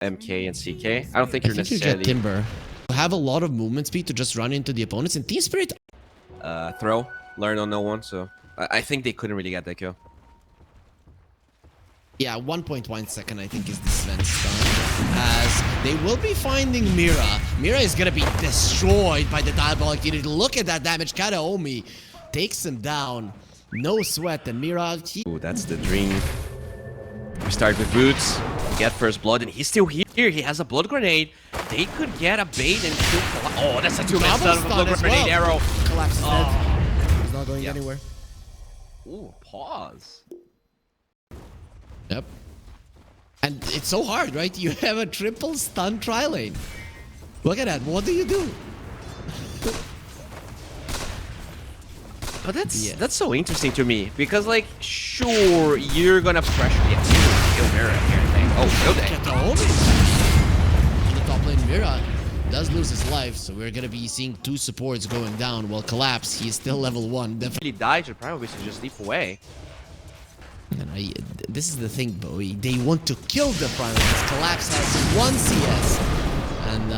MK and CK. I don't think you're I think you necessarily... get Timber. You have a lot of movement speed to just run into the opponents. And Team Spirit... Throw. Learn on no one, so... I think they couldn't really get that kill. Yeah, 1.1 second I think is the Sven stun. As they will be finding Mira. Mira is gonna be destroyed by the Diabolic Unit. Look at that damage. Kataomi takes him down. No sweat. And Mira... Ooh, that's the dream. We start with boots. Get first blood, and he's still here. He has a blood grenade. They could get a bait and kill... Oh, that's a 2-man stun with a blood grenade arrow. Collapses dead. He's not going anywhere. Ooh, pause. Yep. And it's so hard, right? You have a triple stun tri-lane. Look at that. What do you do? But that's so interesting to me because, like, sure, you're gonna pressure the kill Mira here. Oh, no day. In the top lane, Mira does lose his life, so we're gonna be seeing 2 supports going down. While Collapse, he is still level 1. Definitely died, should probably just leap away. And this is the thing, Bowie. They want to kill the Primaries. Collapse has 1 CS. And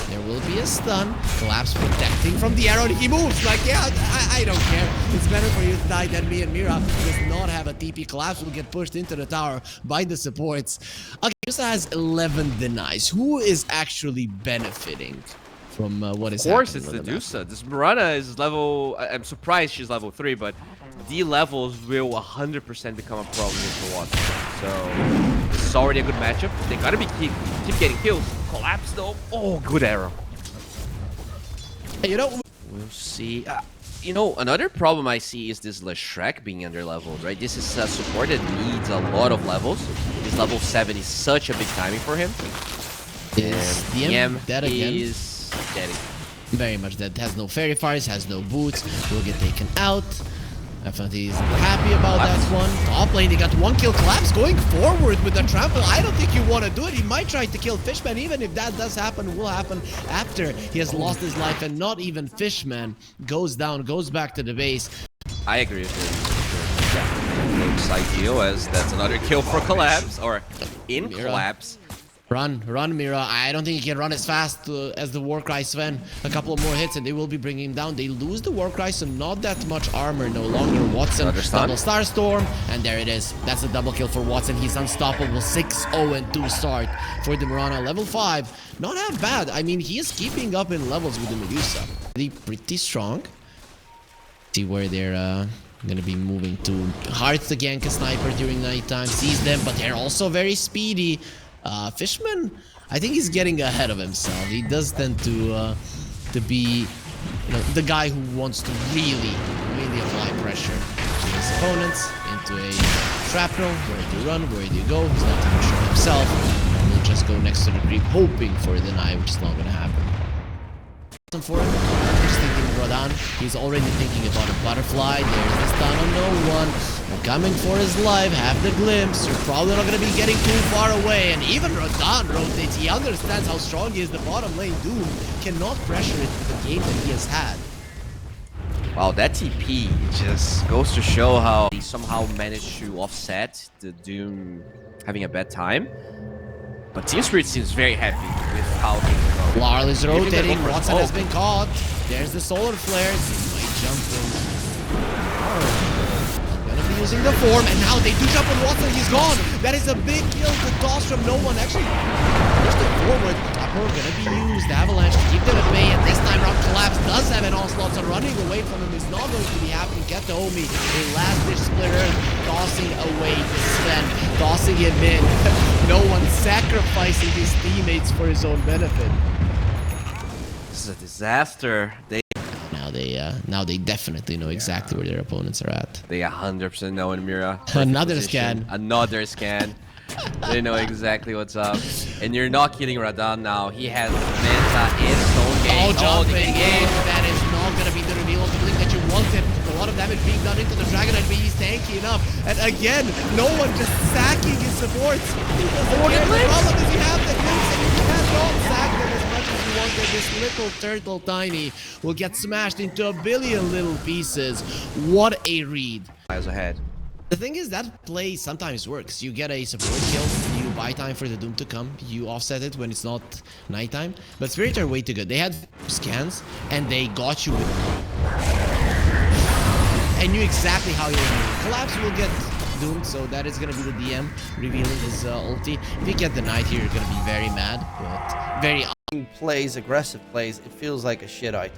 there will be a stun. Collapse protecting from the arrow. He moves like, yeah, I don't care. It's better for you to die than me. And Mira does not have a TP. Collapse will get pushed into the tower by the supports. Okay, Musa has 11 denies. Who is actually benefiting from what is happening? Of course, it's the Dusa. This Mirana is level... I'm surprised she's level 3, but D levels will 100% become a problem for Watson. So this is already a good matchup. They gotta be keep getting kills. Collapse though. Oh, good arrow. You know, we'll see. You know, another problem I see is this Leshrac being under leveled, right? This is a support that needs a lot of levels. This level 7 is such a big timing for him. Is DM dead again? Is dead. Very much dead. Has no fairy fires, has no boots. Will get taken out. Definitely is happy about that one. Top lane, they got 1 kill. Collapse going forward with the trample. I don't think you want to do it. He might try to kill Fishman. Even if that does happen, will happen after he has lost his life. And not even Fishman goes down, goes back to the base. I agree with you. Definitely looks ideal as that's another kill for Collapse. Or in Mira. Collapse. Run, Mira. I don't think he can run as fast as the Warcry Sven. A couple of more hits and they will be bringing him down. They lose the Warcry, so not that much armor no longer. Watson, double Starstorm, and there it is. That's a double kill for Watson. He's unstoppable. 6-0-2 start for the Mirana. Level 5. Not that bad. I mean, he is keeping up in levels with the Medusa. Pretty strong. See where they're gonna be moving to. Hard to gank a sniper during nighttime. Sees them, but they're also very speedy. Fishman, I think he's getting ahead of himself. He does tend to be, you know, the guy who wants to really apply pressure to his opponents into a shrapnel. Where do you run? Where do you go? He's not even sure himself. And he'll just go next to the creep, hoping for a deny, which is not going to happen. For him, he's thinking Roshan. He's already thinking about a butterfly. There's the stun on no one. Coming for his life. Have the glimpse. You're probably not going to be getting too far away. And even Roshan rotates. He understands how strong he is. The bottom lane Doom cannot pressure it with the game that he has had. Wow, that TP just goes to show how he somehow managed to offset the Doom having a bad time. But Team Spirit seems very happy with how things are going. Larl is rotating. Watson has been caught. There's the solar flares. He might jump in. Gonna be using the form, and now they do jump on Watson. He's gone. That is a big kill to toss from no one. Actually, just a forward. Upper gonna be used. Avalanche to keep them at bay, and this time round Collapse does have an onslaught, so running away from him is not going to be happening. Get the Omi. A last ditch splitter, tossing away Sven, tossing him in. No one sacrificing his teammates for his own benefit. This is a disaster. Now they definitely know exactly where their opponents are at. They 100% know in Mira. Another scan. Another scan. They know exactly what's up. And you're not killing Radan now. He has Manta and Stone Gate. Jumping in. That is not going to be the reveal of the blink that you wanted. A lot of damage being done into the Dragon, but he's tanky enough. And again, no one just sacking his supports. He doesn't care. The problem is you have the blinks and you cannot sack them as much as you wanted. This little turtle tiny will get smashed into a billion little pieces. What a read. Miles ahead. The thing is that play sometimes works. You get a support kill, you buy time for the Doom to come. You offset it when it's not nighttime. But Spirit are way too good. They had scans and they got you with... I knew exactly how you were doing. Collapse will get doomed, so that is going to be the DM revealing his ulti. If you get the Knight here, you're going to be very mad, but very... Plays, aggressive plays, it feels like a shit item.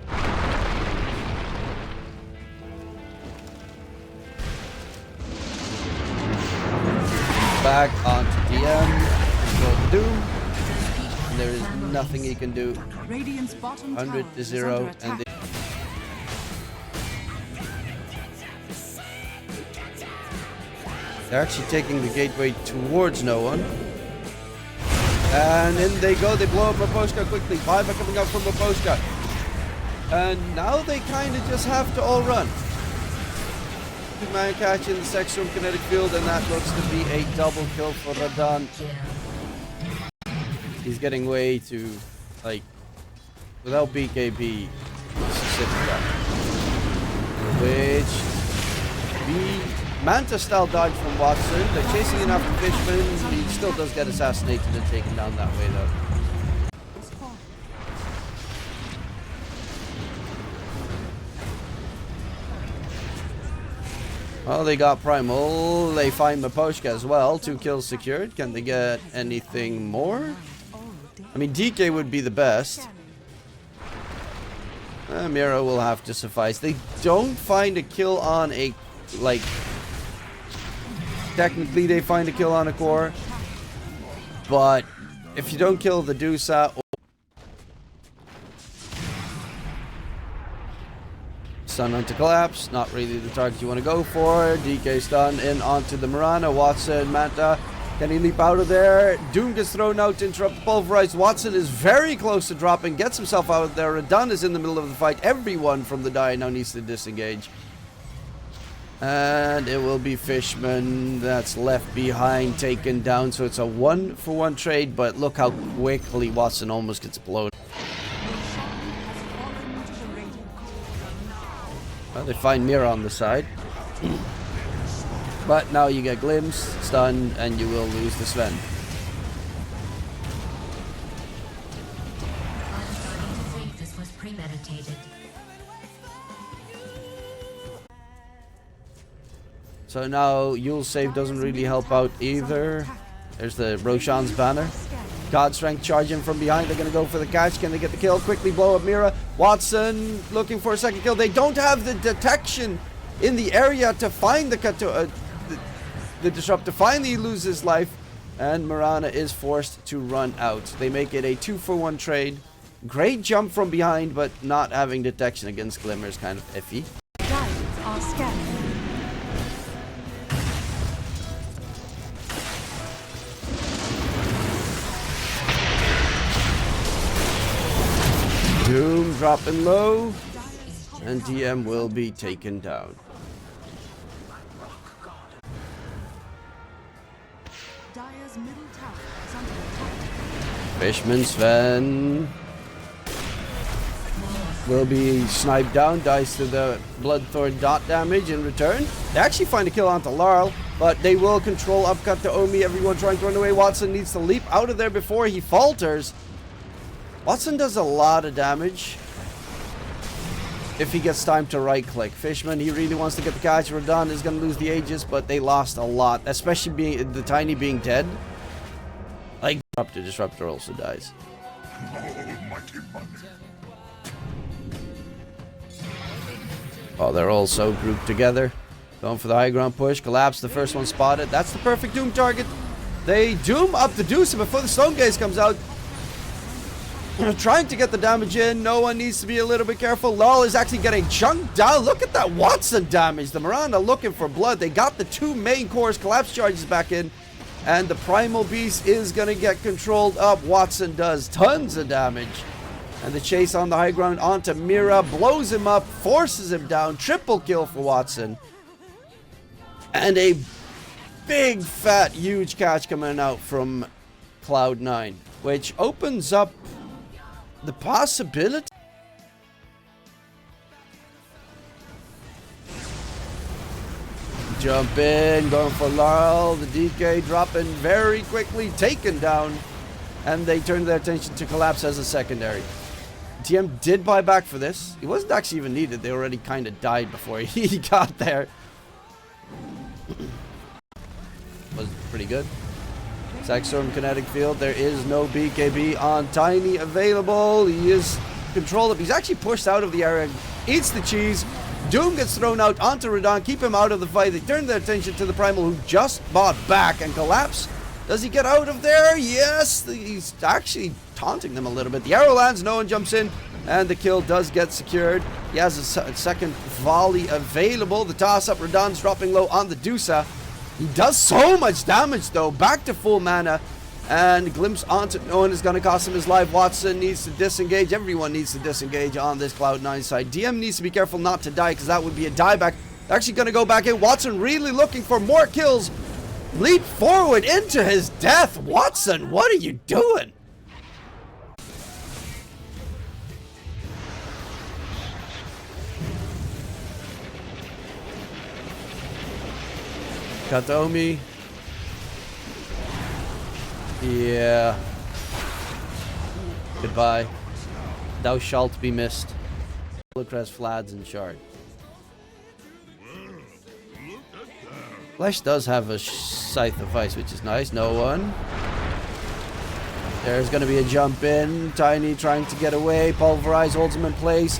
Back onto DM, go Doom, and there is nothing he can do. 100 to 0, and they're actually taking the gateway towards no one. And in they go, they blow up Maposhka quickly. Viva coming up from Maposhka. And now they kind of just have to all run. Man catch in the sex room kinetic field, and that looks to be a double kill for Radan. He's getting way too, like, without BKB, which the Manta style dodge from Watson. They're chasing in after Fishman. He still does get assassinated and taken down that way though. Well, they got Primal. They find Maposhka as well. 2 kills secured. Can they get anything more? I mean, DK would be the best. Mira will have to suffice. They don't find a kill on a, like... Technically, they find a kill on a core. But if you don't kill the Dusa... Stun onto Collapse, not really the target you want to go for. DK stun in onto the Mirana. Watson, Manta, can he leap out of there? Doom gets thrown out to interrupt the Pulverized. Watson is very close to dropping, gets himself out of there. Radan is in the middle of the fight. Everyone from the die now needs to disengage. And it will be Fishman that's left behind, taken down. So it's a 1-for-1 trade, but look how quickly Watson almost gets blown. Well, they find Mira on the side. But now you get Glimpse, stun, and you will lose the Sven. This was premeditated. So now Yule's save doesn't really help out either. There's the Roshan's banner. God Strength charging from behind. They're going to go for the catch. Can they get the kill? Quickly blow up Mira. Watson looking for a second kill. They don't have the detection in the area to find the disruptor. Finally loses life. And Mirana is forced to run out. They make it a 2-for-1 trade. Great jump from behind, but not having detection against Glimmer is kind of iffy. Giants are scanning. Doom dropping low, and DM will be taken down. Fishman Sven will be sniped down, dies to the Bloodthorn dot damage in return. They actually find a kill onto Larl, but they will control upcut to Omi. Everyone trying to run away. Watson needs to leap out of there before he falters. Watson does a lot of damage if he gets time to right click. Fishman, he really wants to get the catch. Radan is going to lose the Aegis, but they lost a lot, especially being the Tiny being dead. Like, Disruptor also dies. Oh, they're all so grouped together. Going for the high ground push. Collapse, the first one spotted. That's the perfect Doom target. They Doom up the Deuce before the Stone Gaze comes out. Trying to get the damage in. No one needs to be a little bit careful. Lol is actually getting chunked down. Look at that Watson damage. The Miranda looking for blood. They got the 2 main cores. Collapse charges back in. And the Primal Beast is going to get controlled up. Watson does tons of damage. And the chase on the high ground onto Mira. Blows him up. Forces him down. Triple kill for Watson. And a big, fat, huge catch coming out from CLOUD9. Which opens up the possibility. jump in, going for Laurel. The DK dropping very quickly, taken down. And they turn their attention to Collapse as a secondary. TM did buy back for this. He wasn't actually even needed. They already kind of died before he got there. Was pretty good. Storm Kinetic Field. There is no BKB on Tiny available. He is controlled up. He's actually pushed out of the area. Eats the cheese. Doom gets thrown out onto Radon. Keep him out of the fight. They turn their attention to the Primal, who just bought back and Collapse. Does he get out of there? Yes. He's actually taunting them a little bit. The arrow lands. No one jumps in. And the kill does get secured. He has a second volley available. The toss-up. Radon's dropping low on the Dusa. He does so much damage, though. Back to full mana. And glimpse onto no one is going to cost him his life. Watson needs to disengage. Everyone needs to disengage on this Cloud9 side. DM needs to be careful not to die, because that would be a dieback. They're actually going to go back in. Watson really looking for more kills. Leap forward into his death. Watson, what are you doing? Katomi. Yeah. Goodbye. Thou shalt be missed. Lucrez, Flads, and Shard. Flesh does have a Scythe of Ice, which is nice. No one. There's going to be a jump in. Tiny trying to get away. Pulverize holds him in place.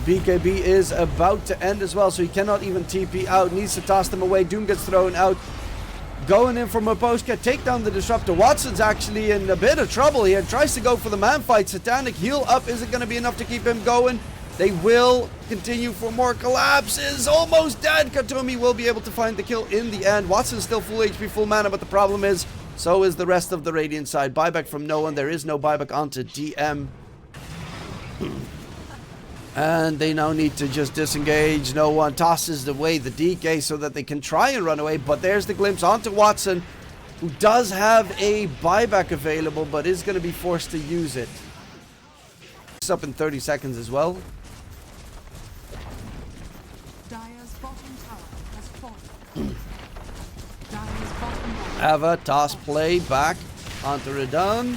The BKB is about to end as well, so he cannot even TP out. Needs to toss them away. Doom gets thrown out. Going in from Maposhka. Take down the Disruptor. Watson's actually in a bit of trouble here. Tries to go for the man fight. Satanic heal up isn't going to be enough to keep him going. They will continue for more. Collapses. Almost dead. Katomi will be able to find the kill in the end. Watson's still full HP, full mana, but the problem is, so is the rest of the Radiant side. Buyback from no one. There is no buyback onto DM. And they now need to just disengage. No one tosses away the DK so that they can try and run away. But there's the glimpse onto Watson, who does have a buyback available, but is going to be forced to use it. It's up in 30 seconds as well. Dire's bottom tower has fallen. Dire's bottom tower. Ava, toss play back onto Radon.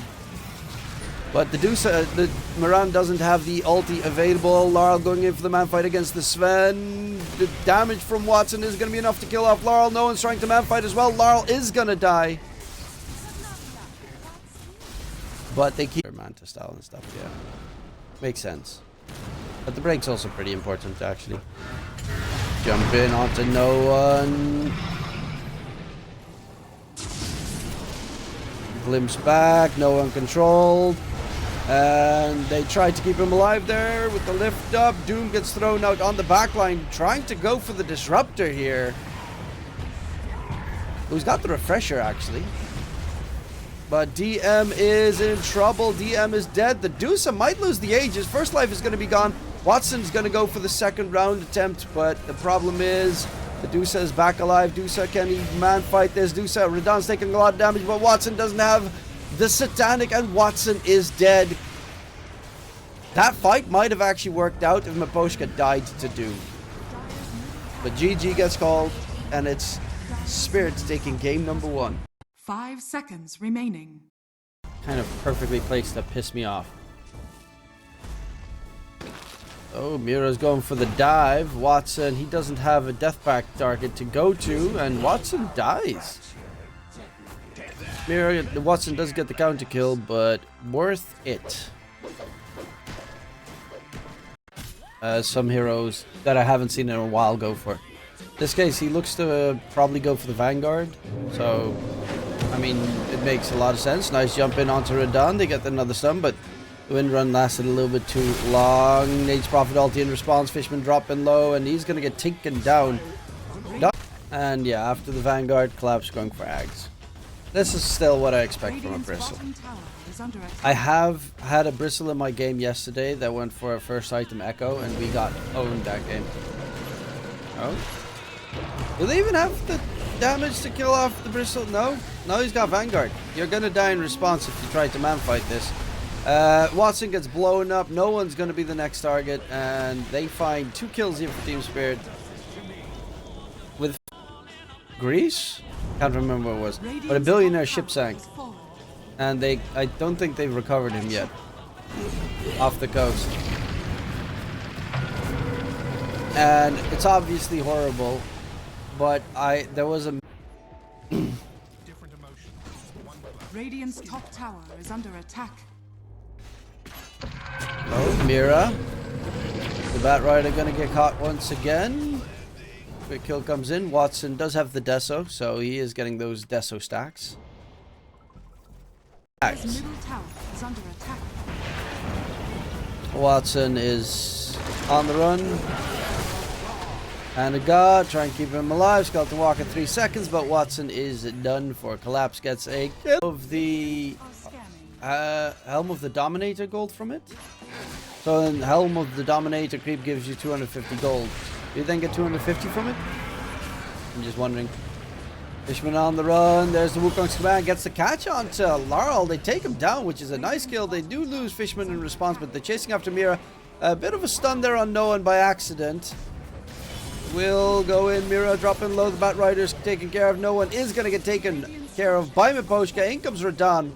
But the Moran doesn't have the ulti available. Laurel going in for the man fight against the Sven. The damage from Watson is going to be enough to kill off Laurel. No one's trying to man fight as well. Laurel is going to die. But they keep their Manta style and stuff, yeah. Makes sense. But the break's also pretty important, actually. Jump in onto no one. Glimpse back, no one controlled. And they try to keep him alive there with the lift up. Doom gets thrown out on the backline, trying to go for the Disruptor here. Who's got the Refresher, actually. But DM is in trouble. DM is dead. The Dusa might lose the Aegis. First life is going to be gone. Watson's going to go for the second round attempt, but the problem is the Dusa is back alive. Dusa, can he man fight this? Dusa, Radon's taking a lot of damage, but Watson doesn't have the Satanic, and Watson is dead. That fight might have actually worked out if Maposhka died to Doom. But GG gets called, and it's Spirits taking game number 1. 5 seconds remaining. Kind of perfectly placed to piss me off. Oh, Mira's going for the dive. Watson, he doesn't have a deathback target to go to, and Watson dies. Watson does get the counter kill, but worth it. Some heroes that I haven't seen in a while go for. In this case, he looks to probably go for the Vanguard. So, I mean, it makes a lot of sense. Nice jump in onto Radon. They get another stun, but the wind run lasted a little bit too long. Nate's Prophet ulti in response. Fishman dropping low, and he's going to get taken down. And yeah, after the Vanguard, Collapse going for Ags. This is still what I expect from a Bristle. I have had a Bristle in my game yesterday that went for a first item Echo, and we got owned that game. Oh? Do they even have the damage to kill off the Bristle? No? No, he's got Vanguard. You're gonna die in response if you try to man fight this. Watson gets blown up. No one's gonna be the next target, and they find 2 kills here for Team Spirit. With Greece? Can't remember what it was. But a billionaire ship sank. And I don't think they've recovered him yet. Off the coast. And it's obviously horrible. But there was a... Radiant's top tower is under attack. Oh, Mira. The Bat Rider gonna get caught once again. Quick kill comes in. Watson does have the Deso, so he is getting those Deso stacks. His middle tower is under attack. Watson is on the run. And a god, try and keep him alive. Skeleton Walk in 3 seconds, but Watson is done for. Collapse gets a kill of the Helm of the Dominator gold from it. So then Helm of the Dominator creep gives you 250 gold. Do you then get 250 from it? I'm just wondering. Fishman on the run. There's the Wukong's command. Gets the catch onto Laurel. They take him down, which is a nice kill. They do lose Fishman in response, but they're chasing after Mira. A bit of a stun there on Noan by accident. Will go in. Mira dropping low. The Bat Rider's taken care of. No one is going to get taken care of by Miposhka. In comes Radan.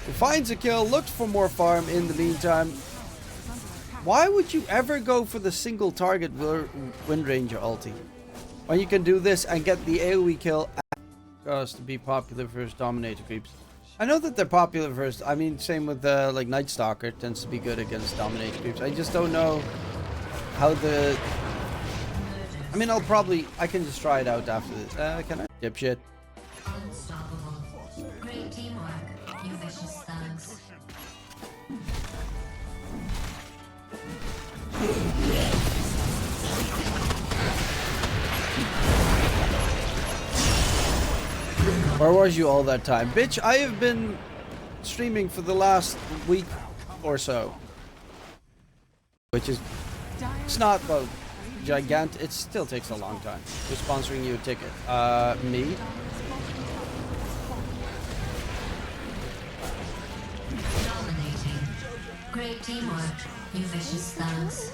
He finds a kill. Looks for more farm in the meantime. Why would you ever go for the single target Wind Ranger ulti when you can do this and get the AoE kill to be popular versus Dominator creeps? I know that they're popular versus, I mean, same with like Night Stalker tends to be good against Dominator creeps. I just don't know how the... I mean, I can just try it out after this. Can I? Dipshit. Unstoppable. Great teamwork, you vicious thugs. Where was you all that time? Bitch, I have been streaming for the last week or so. Which is... It's not about gigantic. It still takes a long time. Who's sponsoring you a ticket? Me? Dominating. Great teamwork, you vicious thugs.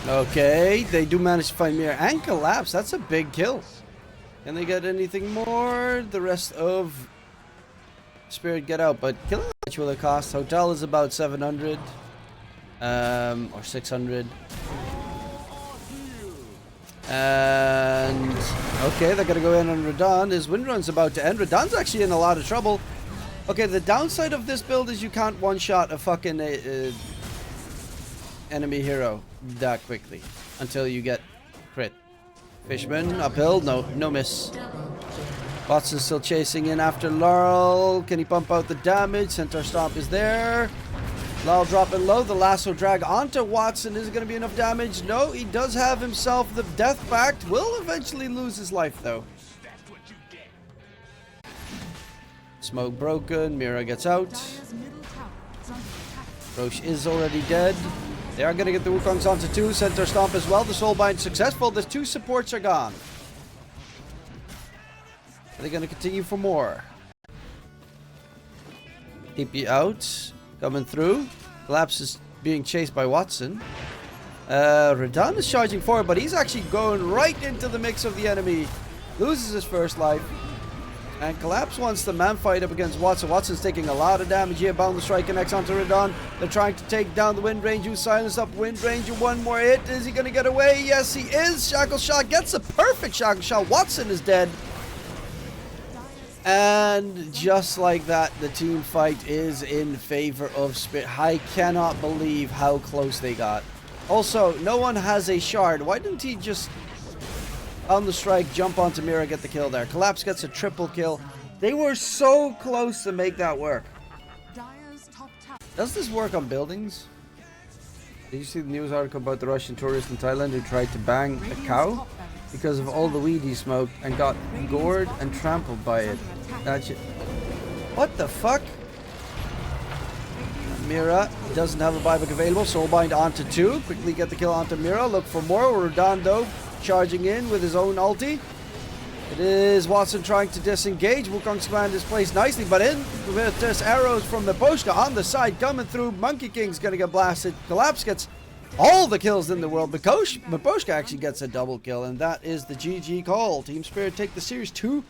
Okay, they do manage to find Mira and Collapse. That's a big kill. Can they get anything more? The rest of Spirit get out, but killing much will it cost? Hotel is about 700 or 600. And okay, they're gonna go in on Radan. His Windrun's about to end. Radan's actually in a lot of trouble. Okay, the downside of this build is you can't one-shot a fucking enemy hero that quickly until you get crit. Fishman uphill, no miss. Watson's still chasing in after Laurel. Can he pump out the damage? Centaur Stomp is there. Laurel dropping low. The lasso drag onto Watson. Is it going to be enough damage? No, he does have himself the Death Pact. Will eventually lose his life though. Smoke broken. Mira gets out. Roche is already dead. They are going to get the Wukongs onto 2. Centaur Stomp as well. The Soulbind successful. The 2 supports are gone. Are they going to continue for more? TP out. Coming through. Collapse is being chased by Watson. Radan is charging forward, but he's actually going right into the mix of the enemy. Loses his first life. And Collapse wants the man fight up against Watson. Watson's taking a lot of damage here. Bound the strike connects onto Radan. They're trying to take down the Wind Ranger, who silenced up Wind Ranger. One more hit. Is he going to get away? Yes, he is. Shackle Shot gets a perfect Shackle Shot. Watson is dead. And just like that, the team fight is in favor of Spirit. I cannot believe how close they got. Also, no one has a shard. Why didn't he just, on the strike, jump onto Mira, get the kill there? Collapse gets a triple kill. They were so close to make that work. Does this work on buildings? Did you see the news article about the Russian tourist in Thailand who tried to bang a cow because of all the weed he smoked and got gored and trampled by it? That shit. What the fuck? Mira doesn't have a buyback available. Soulbind onto 2. Quickly get the kill onto Mira. Look for more. Rodando charging in with his own ulti. It is Watson trying to disengage. Wukong's command is placed nicely, but in with this arrows from Miposhka on the side coming through. Monkey King's gonna get blasted. Collapse gets all the kills in the world. Miposhka actually gets a double kill, and that is the GG call. Team Spirit take the series 2-0.